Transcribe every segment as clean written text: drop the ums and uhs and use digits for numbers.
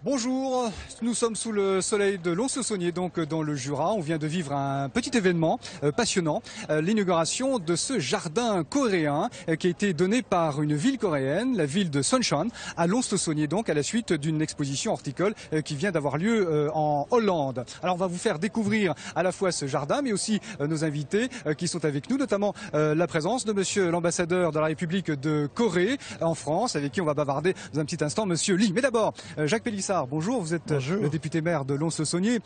Bonjour, nous sommes sous le soleil de Lons-le-Saunier, donc dans le Jura. On vient de vivre un petit événement passionnant, l'inauguration de ce jardin coréen qui a été donné par une ville coréenne, la ville de Suncheon, à Lons-le-Saunier, donc à la suite d'une exposition horticole qui vient d'avoir lieu en Hollande. Alors on va vous faire découvrir à la fois ce jardin, mais aussi nos invités qui sont avec nous, notamment la présence de monsieur l'ambassadeur de la République de Corée en France, avec qui on va bavarder dans un petit instant, monsieur Lee. Mais d'abord, Jacques Pélissard, bonjour, vous êtes le député maire de Lons-le-Saunier.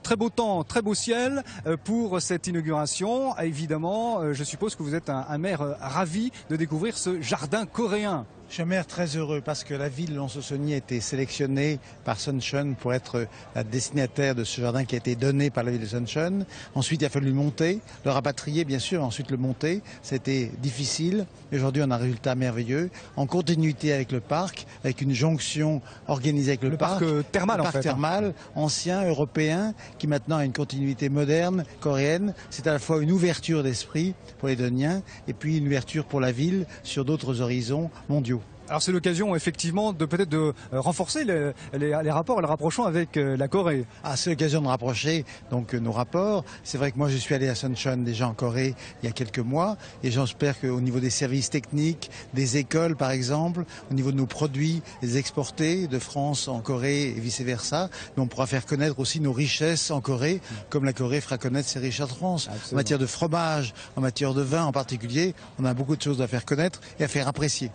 Très beau temps, très beau ciel pour cette inauguration. Évidemment, je suppose que vous êtes un maire ravi de découvrir ce jardin coréen. Je suis un maire très heureux parce que la ville de Lons-le-Saunier a été sélectionnée par Suncheon pour être la destinataire de ce jardin qui a été donné par la ville de Suncheon. Ensuite, il a fallu le monter, le rapatrier bien sûr, ensuite le monter. C'était difficile. Aujourd'hui, on a un résultat merveilleux, en continuité avec le parc, avec une jonction organisée avec le parc. Thermal, le parc thermal, ancien, européen, qui maintenant a une continuité moderne, coréenne. C'est à la fois une ouverture d'esprit pour les Doniens et puis une ouverture pour la ville sur d'autres horizons mondiaux. Alors c'est l'occasion effectivement de peut-être de renforcer les rapports et le rapprochement avec la Corée. Ah, c'est l'occasion de rapprocher donc nos rapports. C'est vrai que moi je suis allé à Suncheon déjà en Corée il y a quelques mois et j'espère qu'au niveau des services techniques, des écoles par exemple, au niveau de nos produits, les exportés de France en Corée et vice-versa, on pourra faire connaître aussi nos richesses en Corée, comme la Corée fera connaître ses richesses en France. Absolument. En matière de fromage, en matière de vin en particulier, on a beaucoup de choses à faire connaître et à faire apprécier.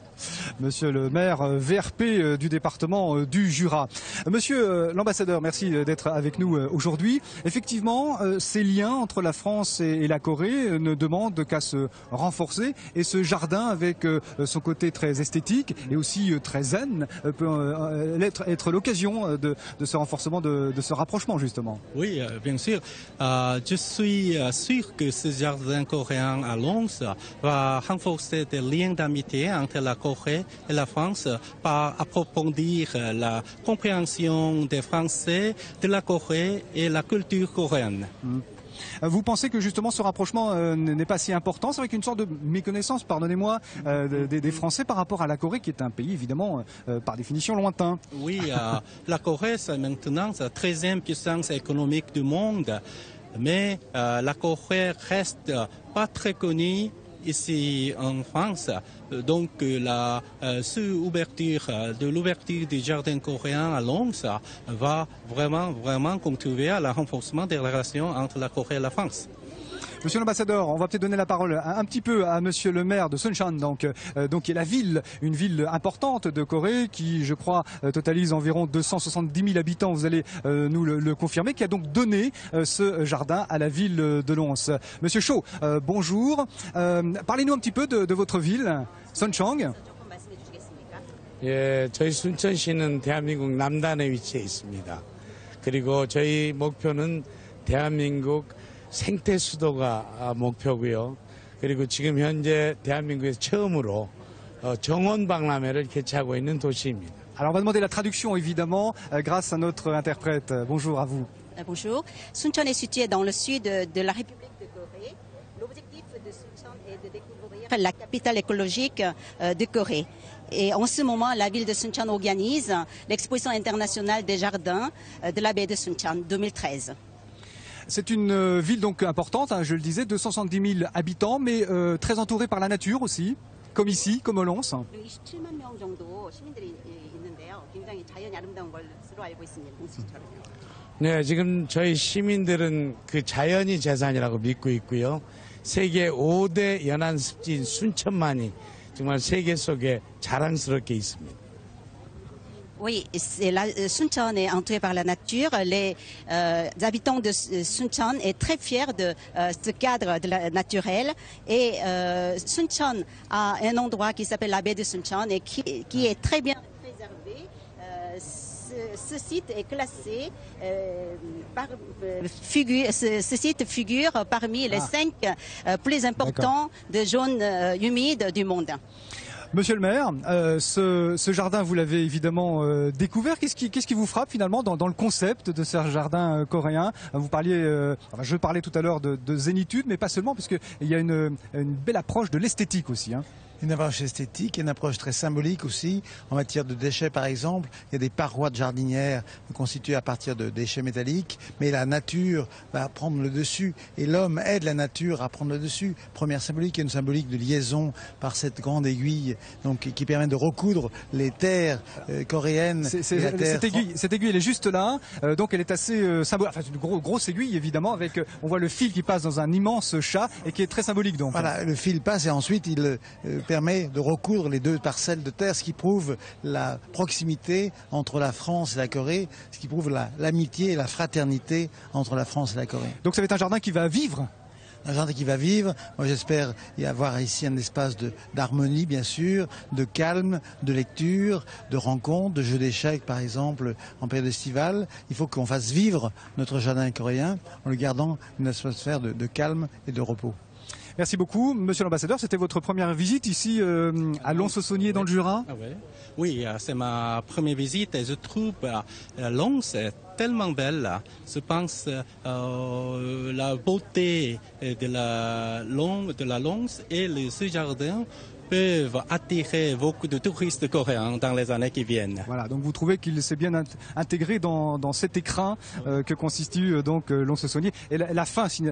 Monsieur le maire VRP du département du Jura. Monsieur l'ambassadeur, merci d'être avec nous aujourd'hui. Effectivement, ces liens entre la France et la Corée ne demandent qu'à se renforcer et ce jardin avec son côté très esthétique et aussi très zen peut être l'occasion de ce renforcement, de ce rapprochement justement. Oui, bien sûr. Je suis sûr que ce jardin coréen à Lons va renforcer des liens d'amitié entre la Corée et la France par approfondir la compréhension des Français, de la Corée et la culture coréenne. Vous pensez que justement ce rapprochement n'est pas si important? C'est vrai qu'une sorte de méconnaissance, pardonnez-moi, des Français par rapport à la Corée qui est un pays évidemment par définition lointain. Oui, la Corée c'est maintenant la 13e puissance économique du monde, mais la Corée reste pas très connue ici en France. Donc la sous-ouverture de l'ouverture du jardin coréen à Lons va vraiment contribuer à le renforcement des relations entre la Corée et la France. Monsieur l'ambassadeur, on va peut-être donner la parole un petit peu à monsieur le maire de Suncheon, donc qui est la ville, une ville importante de Corée qui, je crois, totalise environ 270 000 habitants, vous allez nous le confirmer, qui a donc donné ce jardin à la ville de Lons. Monsieur Cho, bonjour. Parlez-nous un petit peu de votre ville, Suncheon. 예, 저희 순천시는 대한민국 남단에 위치해 있습니다. 그리고 저희 목표는 대한민국 생태 수도가 목표고요. 그리고 지금 현재 대한민국에서 처음으로 정원 박람회를 개최하고 있는 도시입니다. Alors on va demander la traduction évidemment grâce à notre interprète. Bonjour à vous. Bonjour. Suncheon est situé dans le sud de la République de Corée. L'objectif de Suncheon est de découvrir la capitale écologique de Corée. Et en ce moment, la ville de Suncheon organise l'exposition internationale des jardins de la baie de Suncheon 2013. C'est une ville donc importante, hein, je le disais, 270 000 habitants, mais très entourée par la nature aussi, comme ici, comme au Lons. 27만 명 정도 시민들이 있는데요. 굉장히 자연이 아름다운 것으로 알고 있습니다. 네, 지금 저희 시민들은 그 자연이 재산이라고 믿고 있고요. 세계 5대 연안습지인 순천만이 정말 세계 속에 자랑스럽게 있습니다. Oui, Suncheon est entouré par la nature. Les habitants de Suncheon sont très fiers de ce cadre naturel. Et Suncheon a un endroit qui s'appelle la baie de Suncheon et qui est très bien préservé. Ce site est classé, ce site figure parmi les 5 plus importants de zones humides du monde. Monsieur le maire, ce jardin, vous l'avez évidemment découvert. Qu'est-ce qui vous frappe finalement dans le concept de ce jardin coréen? Vous parliez, je parlais tout à l'heure de zénitude, mais pas seulement, parce qu'il y a une belle approche de l'esthétique aussi. Hein. Une approche esthétique, une approche très symbolique aussi. En matière de déchets, par exemple, il y a des parois de jardinières constituées à partir de déchets métalliques, mais la nature va prendre le dessus et l'homme aide la nature à prendre le dessus. Première symbolique, une symbolique de liaison par cette grande aiguille, donc qui permet de recoudre les terres coréennes. Cette aiguille, elle est juste là, donc elle est assez symbolique. Enfin, c'est une grosse aiguille évidemment, avec on voit le fil qui passe dans un immense chat et qui est très symbolique donc. Voilà, le fil passe et ensuite il permet de recoudre les deux parcelles de terre, ce qui prouve la proximité entre la France et la Corée, ce qui prouve l'amitié et la fraternité entre la France et la Corée. Donc ça va être un jardin qui va vivre. Un jardin qui va vivre. Moi, j'espère y avoir ici un espace d'harmonie, bien sûr, de calme, de lecture, de rencontre, de jeux d'échecs, par exemple, en période estivale. Il faut qu'on fasse vivre notre jardin coréen en le gardant une atmosphère de calme et de repos. Merci beaucoup, Monsieur l'ambassadeur. C'était votre première visite ici à Lons-le-Saunier dans le Jura? Oui, c'est ma première visite et je trouve Lons est tellement belle. Je pense la beauté de la Lons et ce jardin peuvent attirer beaucoup de touristes coréens dans les années qui viennent. Voilà, donc vous trouvez qu'il s'est bien intégré dans cet écrin que constitue donc Lons-le-Saunier et la fin, si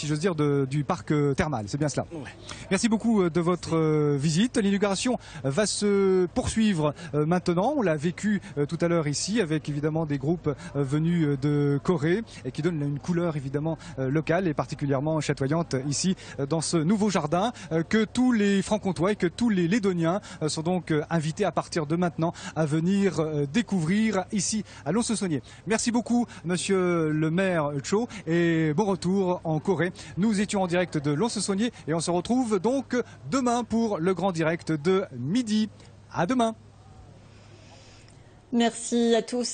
j'ose dire, du parc thermal. C'est bien cela. Ouais. Merci beaucoup de votre visite. L'inauguration va se poursuivre maintenant. On l'a vécu tout à l'heure ici avec évidemment des groupes venus de Corée et qui donnent une couleur évidemment locale et particulièrement chatoyante ici dans ce nouveau jardin que tous les Franc-Comtois et que tous les Lédoniens sont donc invités à partir de maintenant à venir découvrir ici à Lons-le-Saunier. Merci beaucoup Monsieur le maire Cho et bon retour en Corée. Nous étions en direct de Lons-le-Saunier et on se retrouve donc demain pour le grand direct de midi. À demain. Merci à tous.